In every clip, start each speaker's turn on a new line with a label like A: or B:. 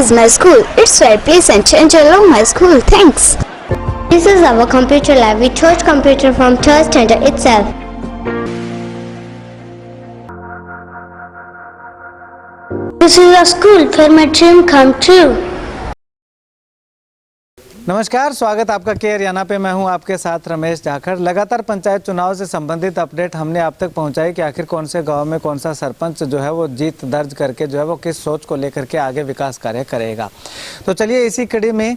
A: is my school. It's very pleasant and I love my school. Thanks.
B: This is our computer lab. We chose computer from third standard itself. This is a school where my dream come true.
C: नमस्कार, स्वागत आपका के हरियाणा पे। मैं हूं आपके साथ रमेश जाखड़। लगातार पंचायत चुनाव से संबंधित अपडेट हमने आप तक पहुंचाई कि आखिर कौन से गांव में कौन सा सरपंच जो है वो जीत दर्ज करके जो है वो किस सोच को लेकर के आगे विकास कार्य करेगा। तो चलिए इसी कड़ी में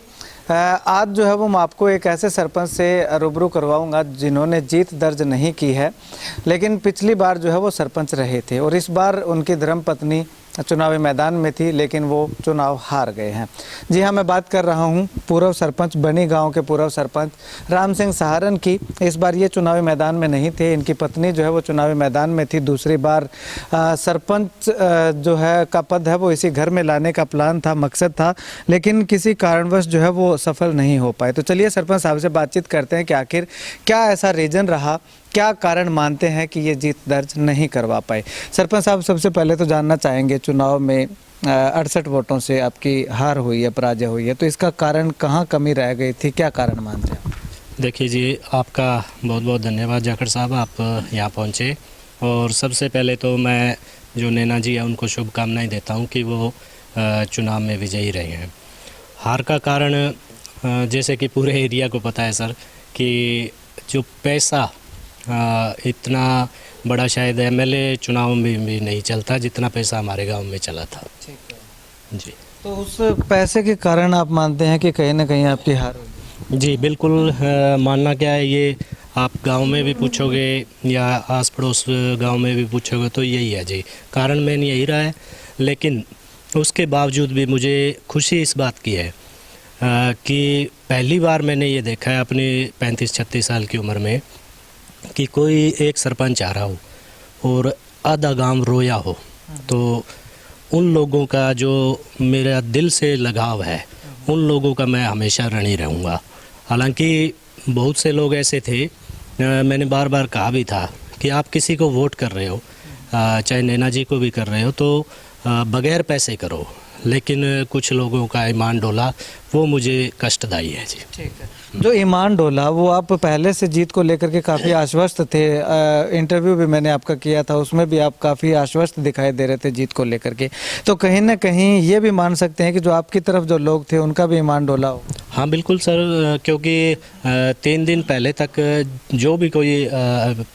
C: आज जो है वो मैं आपको एक ऐसे सरपंच से रूबरू करवाऊंगा जिन्होंने जीत दर्ज नहीं की है, लेकिन पिछली बार जो है वो सरपंच रहे थे और इस बार उनकी धर्मपत्नी चुनावी मैदान में थी, लेकिन वो चुनाव हार गए हैं। जी हाँ, मैं बात कर रहा हूँ पूर्व सरपंच बनी गांव के पूर्व सरपंच राम सिंह सहारन की। इस बार ये चुनावी मैदान में नहीं थे, इनकी पत्नी जो है वो चुनावी मैदान में थी। दूसरी बार सरपंच जो है का पद है वो इसी घर में लाने का प्लान था, मकसद था, लेकिन किसी कारणवश जो है वो सफल नहीं हो पाए। तो चलिए सरपंच साहब से बातचीत करते हैं कि आखिर क्या ऐसा रीजन रहा, क्या कारण मानते हैं कि ये जीत दर्ज नहीं करवा पाए। सरपंच साहब, सबसे पहले तो जानना चाहेंगे, चुनाव में 68 वोटों से आपकी हार हुई है, पराजय हुई है, तो इसका कारण कहाँ कमी रह गई थी, क्या कारण मानते हैं?
D: देखिए जी, आपका बहुत बहुत धन्यवाद जाखड़ साहब, आप यहाँ पहुँचे। और सबसे पहले तो मैं जो नैना जी है उनको शुभकामनाएं देता हूँ कि वो चुनाव में विजयी रहे हैं। हार का कारण जैसे कि पूरे एरिया को पता है सर कि जो पैसा इतना बड़ा शायद एमएलए चुनाव में भी नहीं चलता जितना पैसा हमारे गांव में चला था।
C: ठीक है
D: जी,
C: तो उस पैसे के कारण आप मानते हैं कि कहीं ना कहीं आपकी हार हुई?
D: जी बिल्कुल। मानना क्या है, ये आप गांव में भी पूछोगे या आस पड़ोस गांव में भी पूछोगे तो यही है जी, कारण मेन यही रहा है। लेकिन उसके बावजूद भी मुझे खुशी इस बात की है कि पहली बार मैंने ये देखा है अपनी 35-36 साल की उम्र में कि कोई एक सरपंच आ रहा हो और आधा गांव रोया हो। तो उन लोगों का जो मेरा दिल से लगाव है, उन लोगों का मैं हमेशा ऋणी रहूँगा। हालांकि बहुत से लोग ऐसे थे, मैंने बार बार कहा भी था कि आप किसी को वोट कर रहे हो, चाहे नैना जी को भी कर रहे हो, तो बगैर पैसे करो, लेकिन कुछ लोगों का ईमान डोला वो मुझे कष्टदायी है जी।
C: ठीक है, जो ईमान डोला वो आप पहले से जीत को लेकर के काफ़ी आश्वस्त थे। इंटरव्यू भी मैंने आपका किया था, उसमें भी आप काफ़ी आश्वस्त दिखाई दे रहे थे जीत को लेकर के। तो कहीं ना कहीं ये भी मान सकते हैं कि जो आपकी तरफ जो लोग थे उनका भी ईमान डोला हो?
D: हाँ बिल्कुल सर, क्योंकि 3 दिन पहले तक जो भी कोई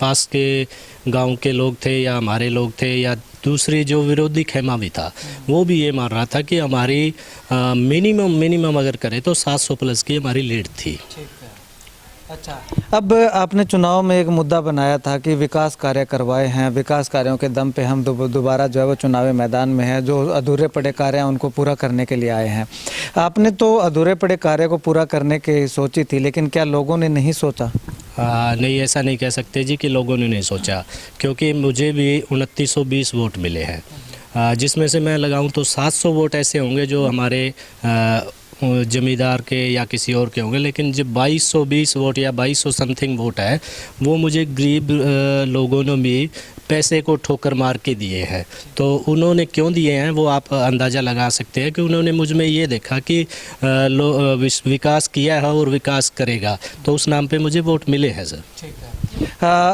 D: पास के गांव के लोग थे या हमारे लोग थे या दूसरी जो विरोधी खेमा भी था, वो भी ये मान रहा था कि हमारी मिनिमम अगर करें तो 700 प्लस की हमारी लीड थी।
C: अच्छा, अब आपने चुनाव में एक मुद्दा बनाया था कि विकास कार्य करवाए हैं, विकास कार्यों के दम पे हम दोबारा जो है वो चुनावी मैदान में है, जो अधूरे पड़े कार्य हैं उनको पूरा करने के लिए आए हैं। आपने तो अधूरे पड़े कार्य को पूरा करने की सोची थी, लेकिन क्या लोगों ने नहीं सोचा?
D: नहीं, ऐसा नहीं कह सकते जी कि लोगों ने नहीं सोचा, क्योंकि मुझे भी 2920 वोट मिले हैं, जिसमें से मैं लगाऊं तो 700 वोट ऐसे होंगे जो हमारे जमींदार के या किसी और के होंगे, लेकिन जब 2220 वोट या 2200 समथिंग वोट है वो मुझे गरीब लोगों ने भी पैसे को ठोकर मार के दिए हैं। तो उन्होंने क्यों दिए हैं वो आप अंदाज़ा लगा सकते हैं कि उन्होंने मुझ में ये देखा कि विकास किया है और विकास करेगा, तो उस नाम पे मुझे वोट मिले हैं सर।
C: ठीक है,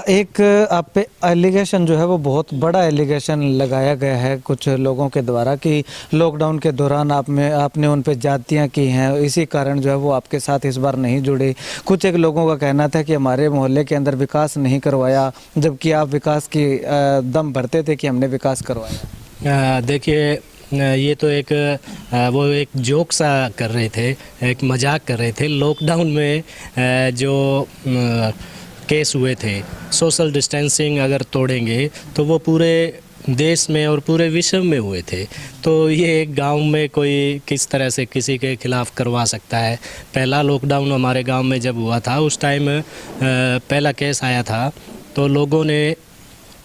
C: एक आप पे एलिगेशन जो है वो बहुत बड़ा एलिगेशन लगाया गया है कुछ लोगों के द्वारा कि लॉकडाउन के दौरान आपने उन पे जातियाँ की हैं, इसी कारण जो है वो आपके साथ इस बार नहीं जुड़े। कुछ एक लोगों का कहना था कि हमारे मोहल्ले के अंदर विकास नहीं करवाया, जबकि आप विकास की दम भरते थे कि हमने विकास करवाया।
D: देखिए, ये तो वो एक जोक सा कर रहे थे, एक मजाक कर रहे थे। लॉकडाउन में जो केस हुए थे, सोशल डिस्टेंसिंग अगर तोड़ेंगे तो वो पूरे देश में और पूरे विश्व में हुए थे। तो ये एक गांव में कोई किस तरह से किसी के खिलाफ करवा सकता है? पहला लॉकडाउन हमारे गांव में जब हुआ था उस टाइम पहला केस आया था तो लोगों ने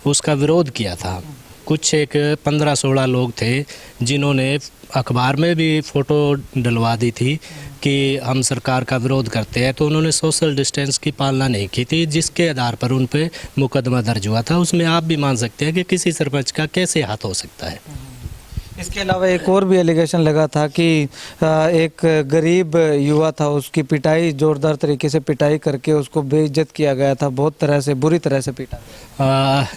D: उसका विरोध किया था। कुछ एक 15-16 लोग थे जिन्होंने अखबार में भी फ़ोटो डलवा दी थी कि हम सरकार का विरोध करते हैं, तो उन्होंने सोशल डिस्टेंस की पालना नहीं की थी, जिसके आधार पर उन पे मुकदमा दर्ज हुआ था। उसमें आप भी मान सकते हैं कि किसी सरपंच का कैसे हाथ हो सकता है।
C: इसके अलावा एक और भी एलिगेशन लगा था कि एक गरीब युवा था, उसकी पिटाई, जोरदार तरीके से पिटाई करके उसको बेइज्जत किया गया था, बहुत तरह से बुरी तरह से पीटा।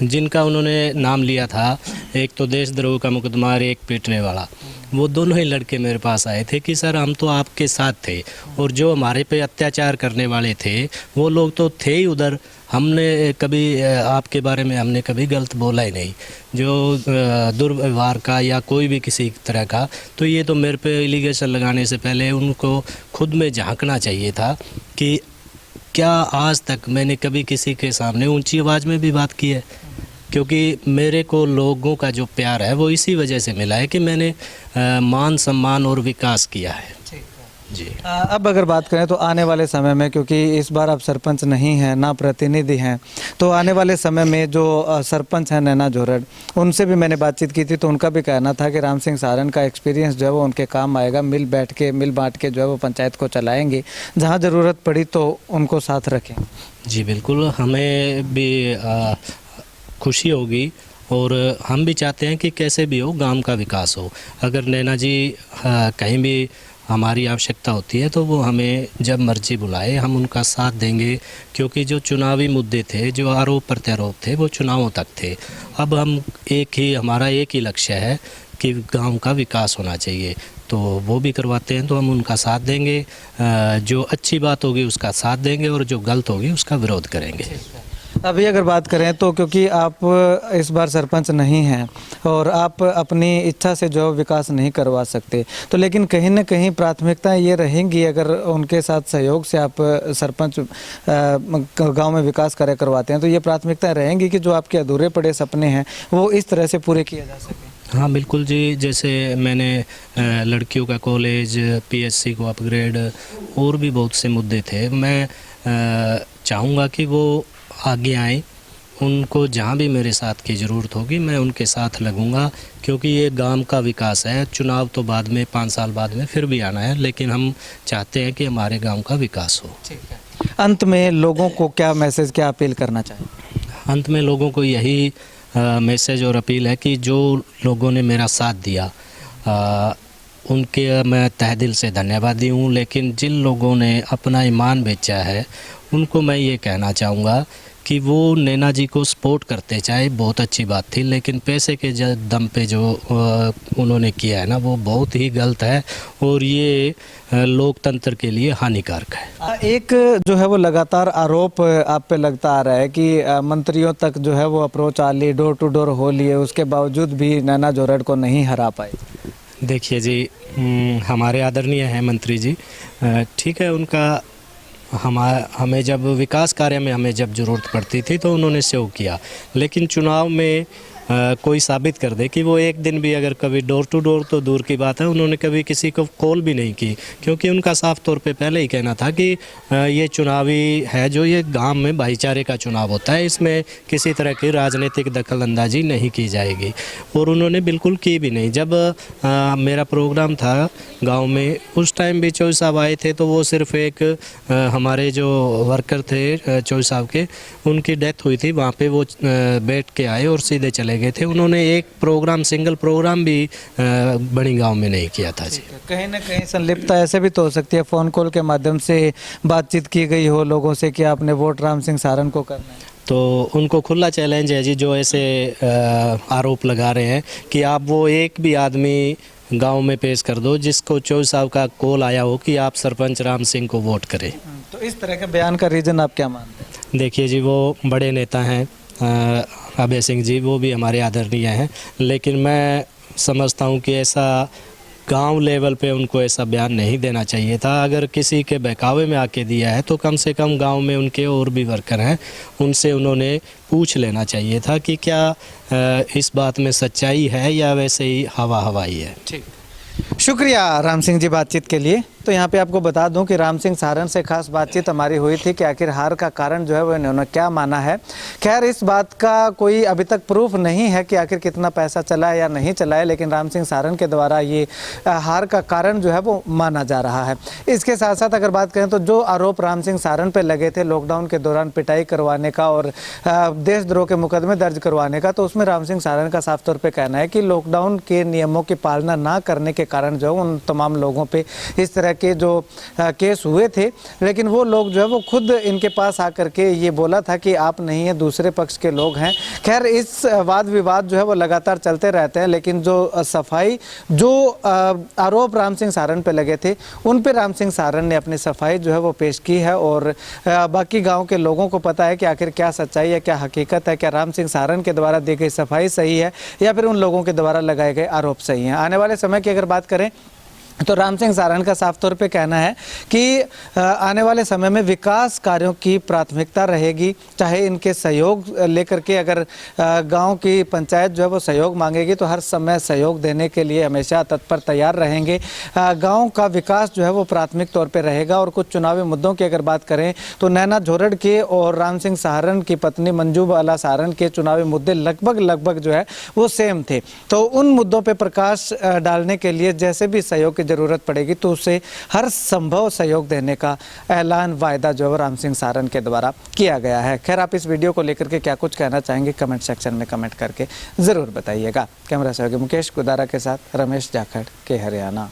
D: जिनका उन्होंने नाम लिया था, एक तो देशद्रोह का मुकदमा और एक पीटने वाला, वो दोनों ही लड़के मेरे पास आए थे कि सर हम तो आपके साथ थे और जो हमारे पे अत्याचार करने वाले थे वो लोग तो थे ही उधर, हमने कभी आपके बारे में हमने कभी गलत बोला ही नहीं, जो दुर्व्यवहार का या कोई भी किसी तरह का, तो ये तो मेरे पे एलिगेशन लगाने से पहले उनको खुद में झांकना चाहिए था कि क्या आज तक मैंने कभी किसी के सामने ऊंची आवाज़ में भी बात की है, क्योंकि मेरे को लोगों का जो प्यार है वो इसी वजह से मिला है कि मैंने मान सम्मान और विकास किया है जी।
C: अब अगर बात करें तो आने वाले समय में, क्योंकि इस बार आप सरपंच नहीं हैं ना प्रतिनिधि हैं, तो आने वाले समय में जो सरपंच हैं नैना जोरड़, उनसे भी मैंने बातचीत की थी, तो उनका भी कहना था कि राम सिंह सारन का एक्सपीरियंस जो है वो उनके काम आएगा, मिल बांट के जो है वो पंचायत को चलाएंगे, जहाँ ज़रूरत पड़ी तो उनको साथ रखें। जी
D: बिल्कुल, हमें भी खुशी होगी और हम भी चाहते हैं कि कैसे भी हो गांव का विकास हो। अगर नैना जी कहीं भी हमारी आवश्यकता होती है तो वो हमें जब मर्जी बुलाए, हम उनका साथ देंगे, क्योंकि जो चुनावी मुद्दे थे, जो आरोप प्रत्यारोप थे, वो चुनावों तक थे। अब हमारा एक ही लक्ष्य है कि गांव का विकास होना चाहिए, तो वो भी करवाते हैं तो हम उनका साथ देंगे, जो अच्छी बात होगी उसका साथ देंगे और जो गलत होगी उसका विरोध करेंगे।
C: अभी अगर बात करें तो क्योंकि आप इस बार सरपंच नहीं हैं और आप अपनी इच्छा से जो विकास नहीं करवा सकते, तो लेकिन कहीं ना कहीं प्राथमिकताएं ये रहेंगी, अगर उनके साथ सहयोग से आप सरपंच गांव में विकास कार्य करवाते हैं तो ये प्राथमिकताएं रहेंगी कि जो आपके अधूरे पड़े सपने हैं वो इस तरह से पूरे किए जा सकें।
D: हाँ बिल्कुल जी, जैसे मैंने लड़कियों का कॉलेज, पीएचसी को अपग्रेड और भी बहुत से मुद्दे थे, मैं चाहूँगा कि वो आगे आएँ, उनको जहाँ भी मेरे साथ की ज़रूरत होगी मैं उनके साथ लगूंगा, क्योंकि ये गांव का विकास है। चुनाव तो बाद में 5 साल बाद में फिर भी आना है, लेकिन हम चाहते हैं कि हमारे गांव का विकास हो।
C: ठीक है। अंत में लोगों को क्या मैसेज, क्या अपील करना चाहिए?
D: अंत में लोगों को यही मैसेज और अपील है कि जो लोगों ने मेरा साथ दिया उनके मैं तहे दिल से धन्यवादी हूँ, लेकिन जिन लोगों ने अपना ईमान बेचा है उनको मैं ये कहना चाहूँगा कि वो नैना जी को सपोर्ट करते, चाहे बहुत अच्छी बात थी, लेकिन पैसे के दम पे जो उन्होंने किया है ना वो बहुत ही गलत है और ये लोकतंत्र के लिए हानिकारक है।
C: एक जो है वो लगातार आरोप आप पे लगता आ रहा है कि मंत्रियों तक जो है वो अप्रोच आ ली, डोर टू डोर हो लिए, उसके बावजूद भी नैना जोरड़ को नहीं हरा पाए।
D: देखिए जी, हमारे आदरणीय हैं मंत्री जी, ठीक है, उनका हमें जब विकास कार्य में हमें जब ज़रूरत पड़ती थी तो उन्होंने सहयोग किया, लेकिन चुनाव में कोई साबित कर दे कि वो एक दिन भी अगर कभी डोर टू डोर तो दूर की बात है, उन्होंने कभी किसी को कॉल भी नहीं की, क्योंकि उनका साफ तौर पे पहले ही कहना था कि ये चुनावी है, जो ये गांव में भाईचारे का चुनाव होता है, इसमें किसी तरह की राजनीतिक दखल अंदाजी नहीं की जाएगी, और उन्होंने बिल्कुल की भी नहीं। जब मेरा प्रोग्राम था गाँव में, उस टाइम भी चौधरी साहब आए थे, तो वो सिर्फ एक हमारे जो वर्कर थे चौधरी साहब के, उनकी डेथ हुई थी, वहाँ पर वो बैठ के आए और सीधे चले गए थे। उन्होंने एक प्रोग्राम, सिंगल प्रोग्राम भी बड़ी गांव में नहीं किया था जी।
C: कहीं ना कहीं संलिप्तता ऐसे भी तो हो सकती है, फ़ोन कॉल के माध्यम से बातचीत की गई हो लोगों से कि आपने वोट राम सिंह सारन को करना है,
D: तो उनको खुला चैलेंज है जी, जो ऐसे आरोप लगा रहे हैं कि आप वो एक भी आदमी गांव में पेश कर दो जिसको चौधरी साहब का कॉल आया हो कि आप सरपंच राम सिंह को वोट करें।
C: तो इस तरह के बयान का रीज़न आप क्या मानते हैं?
D: देखिए जी, वो बड़े नेता हैं अभय सिंह जी, वो भी हमारे आदरणीय हैं, लेकिन मैं समझता हूँ कि ऐसा गांव लेवल पे उनको ऐसा बयान नहीं देना चाहिए था। अगर किसी के बहकावे में आके दिया है तो कम से कम गांव में उनके और भी वर्कर हैं, उनसे उन्होंने पूछ लेना चाहिए था कि क्या इस बात में सच्चाई है या वैसे ही हवा हवाई है।
C: ठीक, शुक्रिया राम सिंह जी बातचीत के लिए। तो यहाँ पे आपको बता दूं कि राम सिंह सारन से खास बातचीत हमारी हुई थी कि आखिर हार का कारण जो है वो इन्होंने क्या माना है। खैर इस बात का कोई अभी तक प्रूफ नहीं है कि आखिर कितना पैसा चला है या नहीं चला है, लेकिन राम सिंह सारन के द्वारा ये हार का कारण जो है वो माना जा रहा है। इसके साथ साथ अगर बात करें तो जो आरोप राम सिंह सारन पे लगे थे लॉकडाउन के दौरान पिटाई करवाने का और देशद्रोह के मुकदमे दर्ज करवाने का, तो उसमें राम सिंह सारन का साफ तौर पे कहना है कि लॉकडाउन के नियमों की पालना ना करने के कारण जो उन तमाम लोगों पे इस तरह के जो केस हुए थे, लेकिन वो लोग जो है वो खुद इनके पास आकर के ये बोला था कि आप नहीं है, दूसरे पक्ष के लोग हैं। खैर इस वाद विवाद जो है वो लगातार चलते रहते हैं, लेकिन जो सफाई जो आरोप राम सिंह सारन पे लगे थे उन पे राम सिंह सारन ने अपनी सफाई जो है वो पेश की है और बाकी गांव के लोगों को पता है कि आखिर क्या सच्चाई है, क्या हकीकत है, क्या राम सिंह सारन के द्वारा दी गई सफाई सही है या फिर उन लोगों के द्वारा लगाए गए आरोप सही हैं। आने वाले समय की अगर बात करें तो राम सिंह सारन का साफ तौर पे कहना है कि आने वाले समय में विकास कार्यों की प्राथमिकता रहेगी, चाहे इनके सहयोग लेकर के अगर गांव की पंचायत जो है वो सहयोग मांगेगी तो हर समय सहयोग देने के लिए हमेशा तत्पर तैयार रहेंगे। गांव का विकास जो है वो प्राथमिक तौर पे रहेगा। और कुछ चुनावी मुद्दों की अगर बात करें तो नैना झोरड़ के और राम सिंह सारन की पत्नी मंजू बाला सारन के चुनावी मुद्दे लगभग जो है वो सेम थे। तो उन मुद्दों पर प्रकाश डालने के लिए जैसे भी सहयोग जरूरत पड़ेगी तो उसे हर संभव सहयोग देने का ऐलान वायदा जो है राम सिंह सारन के द्वारा किया गया है। खैर आप इस वीडियो को लेकर के क्या कुछ कहना चाहेंगे कमेंट सेक्शन में कमेंट करके जरूर बताइएगा। कैमरा सहयोगी मुकेश कुदारा के साथ रमेश जाखड़ के हरियाणा।